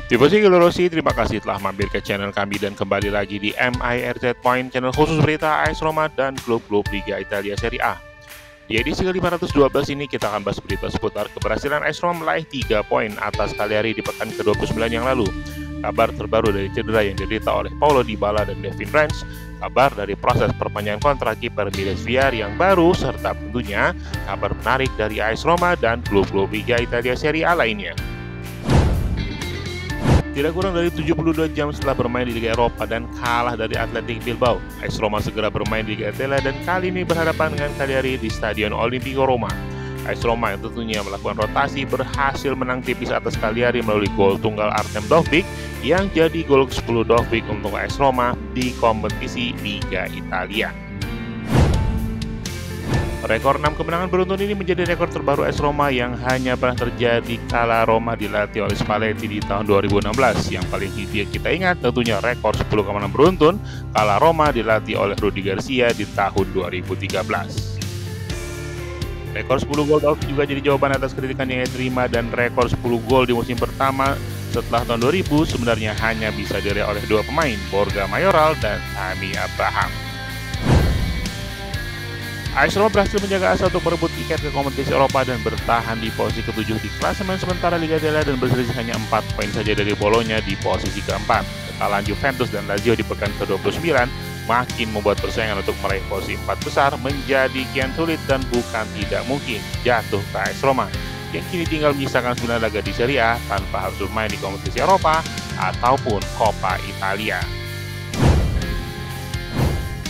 Tifosi Rossi, terima kasih telah mampir ke channel kami dan kembali lagi di MIRZ Point, channel khusus berita AS Roma dan klub-klub Liga Italia Serie A. Di edisi ke-512 ini kita akan bahas berita seputar keberhasilan AS Roma meraih 3 poin atas Cagliari di pekan ke-29 yang lalu. Kabar terbaru dari cedera yang diderita oleh Paulo Dybala dan Devin Ranch, kabar dari proses perpanjangan kontrak kiper Miles Viar yang baru, serta tentunya kabar menarik dari AS Roma dan klub-klub Liga Italia Serie A lainnya. Tidak kurang dari 72 jam setelah bermain di Liga Eropa dan kalah dari Athletic Bilbao, AS Roma segera bermain di Liga Italia dan kali ini berhadapan dengan Cagliari di Stadion Olimpico Roma. AS Roma yang tentunya melakukan rotasi berhasil menang tipis atas Cagliari melalui gol tunggal Artem Dovbyk yang jadi gol ke-10 Dovbyk untuk AS Roma di kompetisi Liga Italia. Rekor 6 kemenangan beruntun ini menjadi rekor terbaru AS Roma yang hanya pernah terjadi kala Roma dilatih oleh Spalletti di tahun 2016. Yang paling kita ingat tentunya rekor 10 kemenangan beruntun kala Roma dilatih oleh Rudi Garcia di tahun 2013. Rekor 10 gol juga jadi jawaban atas kritikan yang ia terima, dan rekor 10 gol di musim pertama setelah tahun 2000 sebenarnya hanya bisa diraih oleh dua pemain, Borja Mayoral dan Tammy Abraham. AS Roma berhasil menjaga asa untuk merebut tiket ke kompetisi Eropa dan bertahan di posisi ke-7 di klasemen sementara Liga Italia dan berselisih hanya 4 poin saja dari Bologna di posisi ke-4. Kekalahan Juventus dan Lazio di pekan ke-29 makin membuat persaingan untuk meraih posisi 4 besar menjadi kian sulit dan bukan tidak mungkin jatuh ke AS Roma yang kini tinggal menyisakan 9 laga di Serie A tanpa harus bermain di kompetisi Eropa ataupun Coppa Italia.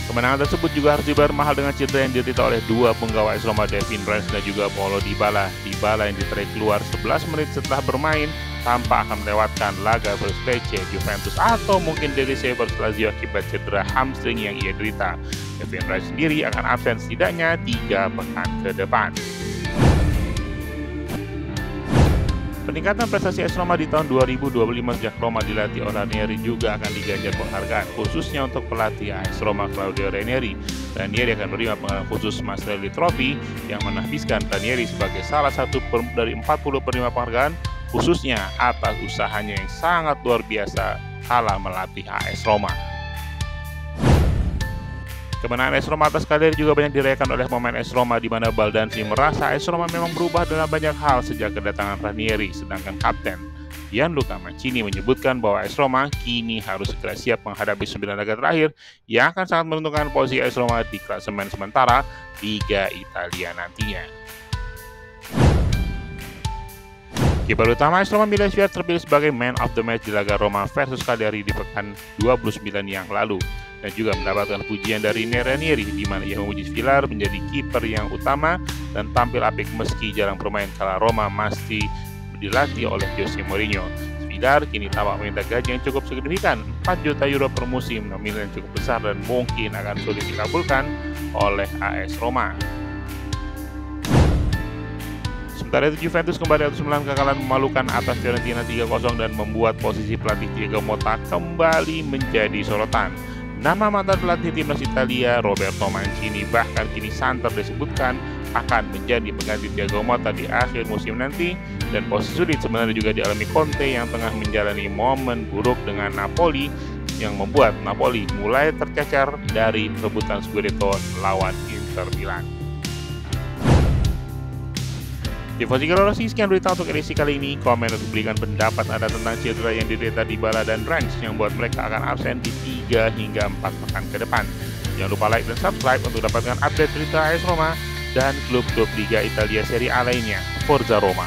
Kemenangan tersebut juga harus dibayar mahal dengan cedera yang diderita oleh dua penggawa AS Roma, Devin Ranch dan juga Paulo Dybala. Dybala yang ditarik keluar 11 menit setelah bermain tanpa akan melewatkan laga versus Lecce, Juventus atau mungkin Udinese versus Lazio akibat cedera hamstring yang ia derita. Devin Ranch sendiri akan absen setidaknya 3 pekan ke depan. Peningkatan prestasi AS Roma di tahun 2025 sejak Roma dilatih oleh Ranieri juga akan diganjar penghargaan, khususnya untuk pelatih AS Roma Claudio Ranieri. Ranieri akan menerima penghargaan khusus Mastrelli Trophy yang menahbiskan Ranieri sebagai salah satu dari 40 penerima penghargaan, khususnya atas usahanya yang sangat luar biasa kala melatih AS Roma. Kemenangan AS Roma atas Cagliari juga banyak dirayakan oleh pemain AS Roma, di mana Baldanzi merasa AS Roma memang berubah dalam banyak hal sejak kedatangan Ranieri, sedangkan Kapten Gianluca Mancini menyebutkan bahwa AS Roma kini harus segera siap menghadapi 9 laga terakhir yang akan sangat menentukan posisi AS Roma di klasemen sementara Liga Italia nantinya. Kiper utama AS Roma Miles Viar terpilih sebagai Man of the Match di laga Roma versus Cagliari di pekan 29 yang lalu, dan juga mendapatkan pujian dari Ranieri di mana ia memuji Vilar menjadi kiper yang utama dan tampil apik meski jarang bermain kala Roma masih dilatih oleh Jose Mourinho. Vilar kini tampak meminta gaji yang cukup signifikan, 4 juta euro per musim, nominal yang cukup besar dan mungkin akan sulit dikabulkan oleh AS Roma. Sementara itu Juventus kembali atas 9 kekalahan memalukan atas Fiorentina 3-0 dan membuat posisi pelatih Thiago Motta kembali menjadi sorotan. Nama mantan pelatih timnas Italia Roberto Mancini bahkan kini santer disebutkan akan menjadi pengganti Thiago Motta di akhir musim nanti, dan posisi sulit sebenarnya juga dialami Conte yang tengah menjalani momen buruk dengan Napoli yang membuat Napoli mulai tercecer dari perebutan Scudetto lawan Inter Milan. Tifosi Rossi, sekian berita untuk edisi kali ini. Komen untuk berikan pendapat Anda tentang cedera yang diderita Dybala dan Ranch yang membuat mereka akan absen di 3 hingga 4 pekan ke depan. Jangan lupa like dan subscribe untuk dapatkan update berita AS Roma dan klub-klub Liga Italia Serie A lainnya. Forza Roma!